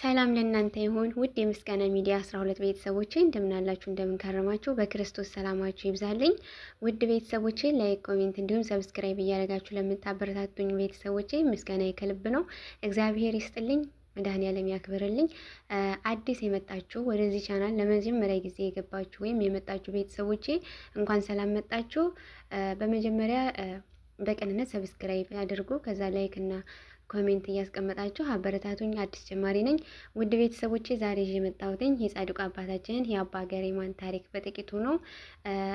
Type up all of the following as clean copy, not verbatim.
ሰላም ለእናንተ ይሁን ውድ የምስጋና ሚዲያ 12 ቤተሰቦቼ እንደምናላችሁ እንደምንከረማችሁ በክርስቶስ ሰላማችሁ ይብዛልኝ። ውድ ቤተሰቦቼ ላይክ፣ ኮሜንት እንዲሁም ሰብስክራይብ እያደረጋችሁ ለምታበረታቱኝ ቤተሰቦቼ ምስጋና ከልብ ነው። እግዚአብሔር ይስጥልኝ፣ መድኃኔዓለም ያክብርልኝ። አዲስ የመጣችሁ ወደዚህ ቻናል ለመጀመሪያ ጊዜ የገባችሁ ወይም የመጣችሁ ቤተሰቦቼ እንኳን ሰላም መጣችሁ። በመጀመሪያ በቅንነት ሰብስክራይብ አድርጉ። ከዛ ላይክ እና ኮሜንት እያስቀመጣችሁ አበረታቱኝ። አዲስ ጀማሪ ነኝ። ውድ ቤተሰቦቼ ዛሬ ይዤ የመጣሁትኝ የጻድቁ አባታችንን የአባ ገሪማን ታሪክ በጥቂቱ ነው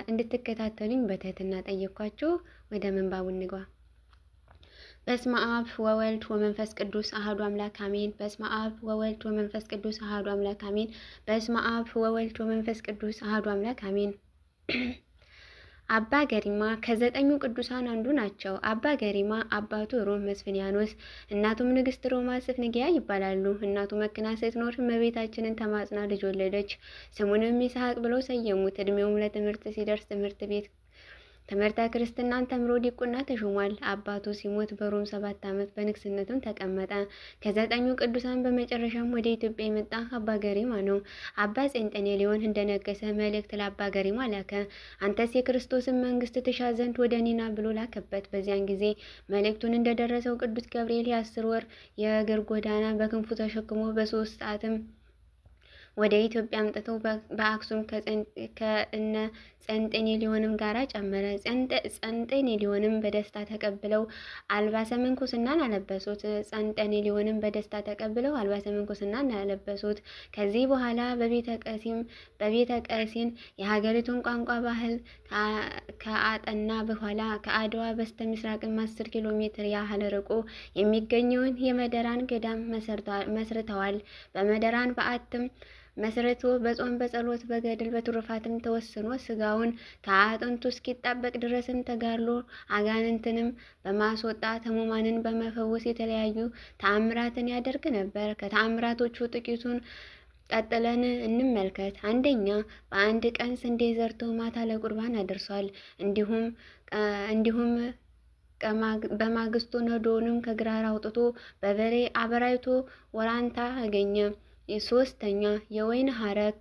እንድትከታተሉኝ በትህትና ጠየኳችሁ። ወደ ምንባቡ እንግባ። በስመ አብ ወወልድ ወመንፈስ ቅዱስ አሐዱ አምላክ አሜን። በስመ አብ ወወልድ ወመንፈስ ቅዱስ አሐዱ አምላክ አሜን። በስመ አብ ወወልድ ወመንፈስ ቅዱስ አሐዱ አምላክ አሜን። አባ ገሪማ ከ9ኙ ቅዱሳን አንዱ ናቸው። አባ ገሪማ አባቱ ሮም መስፍንያኖስ እናቱም ንግስት ሮማ ስፍንግያ ይባላሉ። እናቱ መክና ስትኖር እመቤታችንን ተማጽና ልጅ ወለደች። ስሙንም ይስሐቅ ብለው ሰየሙት። እድሜውም ለትምህርት ሲደርስ ትምህርተ ክርስትናን ተምሮ ዲቁና ተሾሟል። አባቱ ሲሞት በሮም 7 ዓመት በንግስነቱም ተቀመጠ። ከ9ኙ ቅዱሳን በመጨረሻም ወደ ኢትዮጵያ የመጣ አባ ገሪማ ነው። አባ ጼንጤኔሊዮን እንደነገሰ መልእክት ለአባ ገሪማ ላከ። አንተስ የክርስቶስን መንግስት ትሻ ዘንድ ወደ እኔ ና ብሎ ላከበት። በዚያን ጊዜ መልእክቱን እንደደረሰው ቅዱስ ገብርኤል የ10 ወር የእግር ጎዳና በክንፉ ተሸክሞ በ3 ሰዓትም ወደ ኢትዮጵያ አምጥቶ በአክሱም ከእነ ጸንጤኔሊዮንም ጋራ ጨመረ። ጸንጤኔሊዮንም በደስታ ተቀብለው አልባሰ ምንኩስናን አለበሱት። ጸንጤኔሊዮንም በደስታ ተቀብለው አልባሰ ምንኩስናን አለበሱት። ከዚህ በኋላ በቤተ ቀሲን የሀገሪቱን ቋንቋ ባህል ከአጠና በኋላ ከአድዋ በስተ ምስራቅም 10 ኪሎ ሜትር ያህል ርቆ የሚገኘውን የመደራን ገዳም መስርተዋል። በመደራን በዓትም መስርቶ በጾም በጸሎት በገድል በትሩፋትም ተወስኖ ስጋውን ከአጥንቱ እስኪጣበቅ ድረስም ተጋድሎ አጋንንትንም በማስወጣት ሕሙማንን በመፈወስ የተለያዩ ተአምራትን ያደርግ ነበር። ከተአምራቶቹ ጥቂቱን ቀጥለን እንመልከት። አንደኛ፣ በአንድ ቀን ስንዴ ዘርቶ ማታ ለቁርባን አድርሷል። እንዲሁም በማግስቱ ነዶንም ከግራር አውጥቶ በበሬ አበራይቶ ወራንታ አገኘ። ሶስተኛ፣ የወይን ሐረግ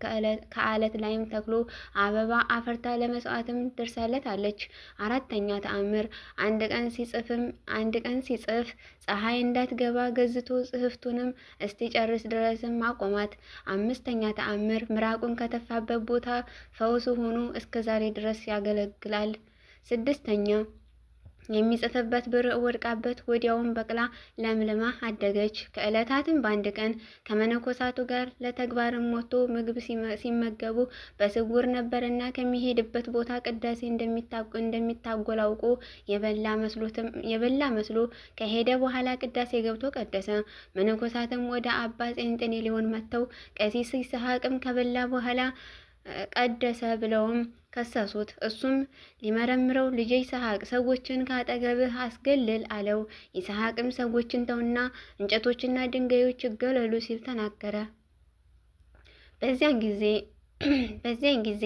ከአለት ላይም ተክሎ አበባ አፈርታ ለመስዋዕትም ደርሳለት አለች። አራተኛ ተአምር፣ አንድ ቀን ሲጽፍ ፀሐይ እንዳትገባ ገዝቶ ጽሕፍቱንም እስቲጨርስ ድረስም አቆማት። አምስተኛ ተአምር፣ ምራቁን ከተፋበት ቦታ ፈውስ ሆኖ እስከ ዛሬ ድረስ ያገለግላል። ስድስተኛ፣ የሚጽፍበት ብር ወድቃበት ወዲያውም በቅላ ለምልማ አደገች። ከዕለታትም በአንድ ቀን ከመነኮሳቱ ጋር ለተግባርም ወጥቶ ምግብ ሲመገቡ በስውር ነበርና ከሚሄድበት ቦታ ቅዳሴ እንደሚታጎል አውቆ የበላ መስሎ ከሄደ በኋላ ቅዳሴ ገብቶ ቀደሰ። መነኮሳትም ወደ አባ ጼንጤኔሊዮን መጥተው ቀሲስ ይስሐቅም ከበላ በኋላ ቀደሰ ብለውም ከሰሱት። እሱም ሊመረምረው ልጄ ይስሐቅ ሰዎችን ከአጠገብህ አስገልል አለው። ይስሐቅም ሰዎችን ተውና እንጨቶችና ድንጋዮች ይገለሉ ሲል ተናገረ። በዚያን ጊዜ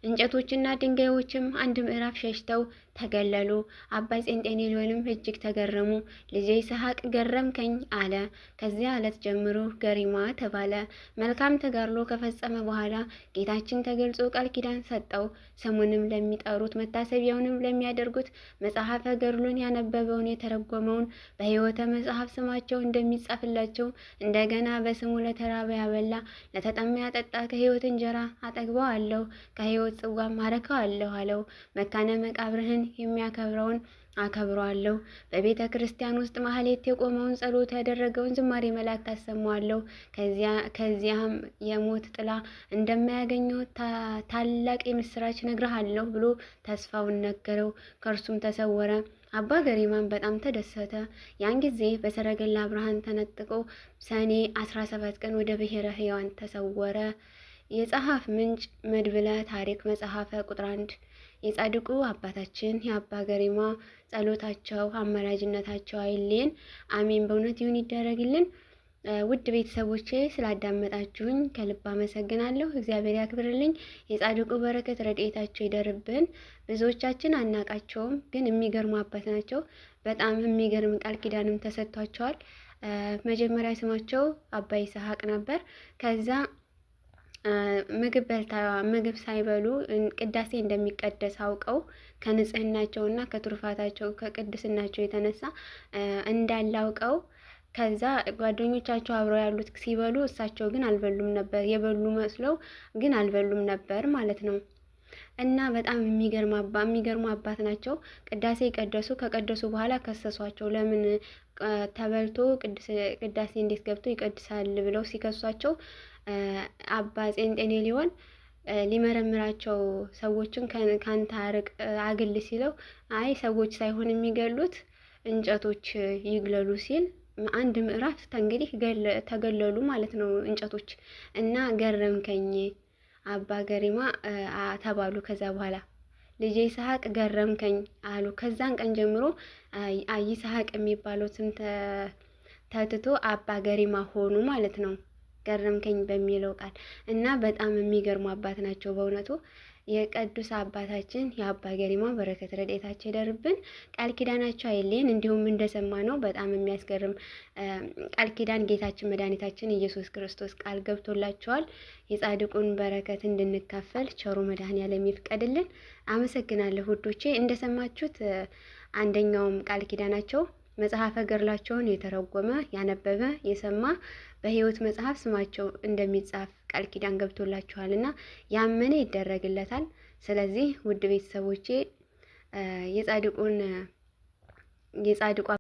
እንጨቶችና ድንጋዮችም አንድ ምዕራፍ ሸሽተው ተገለሉ። አባ ጼንጤኔሊዮንም እጅግ ተገረሙ። ልጄ ይስሐቅ ገረምከኝ አለ። ከዚያ ዕለት ጀምሮ ገሪማ ተባለ። መልካም ተጋድሎ ከፈጸመ በኋላ ጌታችን ተገልጾ ቃል ኪዳን ሰጠው። ስሙንም ለሚጠሩት መታሰቢያውንም ለሚያደርጉት መጽሐፈ ገድሉን ያነበበውን የተረጎመውን በሕይወተ መጽሐፍ ስማቸው እንደሚጻፍላቸው እንደገና በስሙ ለተራበ ያበላ ለተጠማ ያጠጣ ከሕይወት እንጀራ አጠግበዋለሁ ከሕይወት ጽዋም አረከዋለሁ አለው። መካነ መቃብርህን የሚያከብረውን አከብረዋለሁ። በቤተ ክርስቲያን ውስጥ ማህሌት የቆመውን ጸሎት ያደረገውን ዝማሬ መላእክት አሰማዋለሁ። ከዚያም የሞት ጥላ እንደማያገኘው ታላቅ የምስራች ነግረሃለሁ ብሎ ተስፋውን ነገረው። ከእርሱም ተሰወረ። አባ ገሪማን በጣም ተደሰተ። ያን ጊዜ በሰረገላ ብርሃን ተነጥቆ ሰኔ 17 ቀን ወደ ብሔረ ሕያዋን ተሰወረ። የጸሐፍ ምንጭ መድብለ ታሪክ መጽሐፈ ቁጥር 1 የጻድቁ አባታችን የአባ ገሪማ ጸሎታቸው አማላጅነታቸው አይለየን፣ አሜን። በእውነት ይሁን ይደረግልን። ውድ ቤተሰቦቼ ስላዳመጣችሁኝ ከልብ አመሰግናለሁ። እግዚአብሔር ያክብርልኝ። የጻድቁ በረከት ረድኤታቸው ይደርብን። ብዙዎቻችን አናቃቸውም፣ ግን የሚገርሙ አባት ናቸው። በጣም የሚገርም ቃል ኪዳንም ተሰጥቷቸዋል። መጀመሪያ ስማቸው አባ ይስሐቅ ነበር። ከዛ ምግብ ሳይበሉ ቅዳሴ እንደሚቀደስ አውቀው ከንጽህናቸውና ከቱርፋታቸው ከቅድስናቸው የተነሳ እንዳላውቀው ከዛ ጓደኞቻቸው አብረው ያሉት ሲበሉ እሳቸው ግን አልበሉም ነበር። የበሉ መስለው ግን አልበሉም ነበር ማለት ነው። እና በጣም የሚገርሙ አባት ናቸው። ቅዳሴ ቀደሱ። ከቀደሱ በኋላ ከሰሷቸው። ለምን ተበልቶ ቅዳሴ እንዴት ገብቶ ይቀድሳል ብለው ሲከሷቸው አባ ጼንጤኔሊዮን ሊመረምራቸው ሰዎችን ካንተ አርቅ አግል ሲለው አይ ሰዎች ሳይሆን የሚገሉት እንጨቶች ይግለሉ ሲል አንድ ምዕራፍ እንግዲህ ተገለሉ ማለት ነው እንጨቶች። እና ገረምከኝ አባ ገሪማ ተባሉ። ከዛ በኋላ ልጄ ይስሐቅ ገረምከኝ አሉ። ከዛን ቀን ጀምሮ ይስሐቅ የሚባለው ስም ተትቶ አባ ገሪማ ሆኑ ማለት ነው። ገረምከኝ በሚለው ቃል እና በጣም የሚገርሙ አባት ናቸው በእውነቱ። የቅዱስ አባታችን የአባ ገሪማ በረከት ረድኤታቸው ይደርብን፣ ቃል ኪዳናቸው አይለየን። እንዲሁም እንደሰማ ነው በጣም የሚያስገርም ቃል ኪዳን ጌታችን መድኃኒታችን ኢየሱስ ክርስቶስ ቃል ገብቶላቸዋል። የጻድቁን በረከት እንድንካፈል ቸሩ መድኃኔዓለም ይፍቀድልን። አመሰግናለሁ ውዶቼ። እንደሰማችሁት አንደኛውም ቃል ኪዳናቸው መጽሐፈ ገድላቸውን የተረጎመ ያነበበ የሰማ በሕይወት መጽሐፍ ስማቸው እንደሚጻፍ ቃል ኪዳን ገብቶላችኋልና ያመነ ይደረግለታል። ስለዚህ ውድ ቤተሰቦቼ የጻድቁ